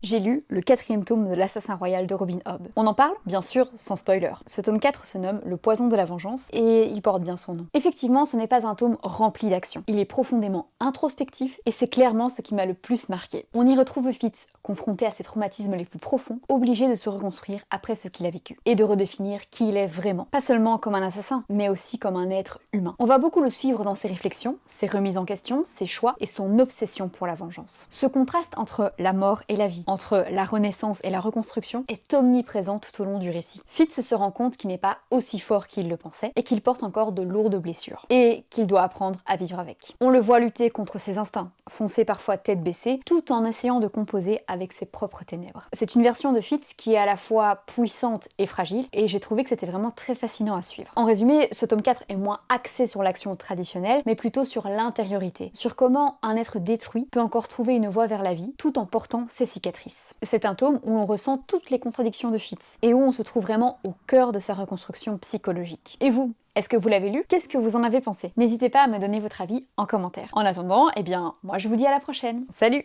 J'ai lu le 4e tome de l'Assassin Royal de Robin Hobb. On en parle, bien sûr, sans spoiler. Ce tome 4 se nomme Le Poison de la Vengeance et il porte bien son nom. Effectivement, ce n'est pas un tome rempli d'action. Il est profondément introspectif et c'est clairement ce qui m'a le plus marqué. On y retrouve Fitz, confronté à ses traumatismes les plus profonds, obligé de se reconstruire après ce qu'il a vécu et de redéfinir qui il est vraiment. Pas seulement comme un assassin, mais aussi comme un être humain. On va beaucoup le suivre dans ses réflexions, ses remises en question, ses choix et son obsession pour la vengeance. Ce contraste entre la mort et la vie, entre la renaissance et la reconstruction, est omniprésent tout au long du récit. Fitz se rend compte qu'il n'est pas aussi fort qu'il le pensait et qu'il porte encore de lourdes blessures et qu'il doit apprendre à vivre avec. On le voit lutter contre ses instincts, foncer parfois tête baissée, tout en essayant de composer avec ses propres ténèbres. C'est une version de Fitz qui est à la fois puissante et fragile et j'ai trouvé que c'était vraiment très fascinant à suivre. En résumé, ce tome 4 est moins axé sur l'action traditionnelle, mais plutôt sur l'intériorité, sur comment un être détruit peut encore trouver une voie vers la vie tout en portant ses cicatrices. C'est un tome où l'on ressent toutes les contradictions de Fitz et où on se trouve vraiment au cœur de sa reconstruction psychologique. Et vous, est-ce que vous l'avez lu? Qu'est-ce que vous en avez pensé? N'hésitez pas à me donner votre avis en commentaire. En attendant, eh bien, moi je vous dis à la prochaine. Salut!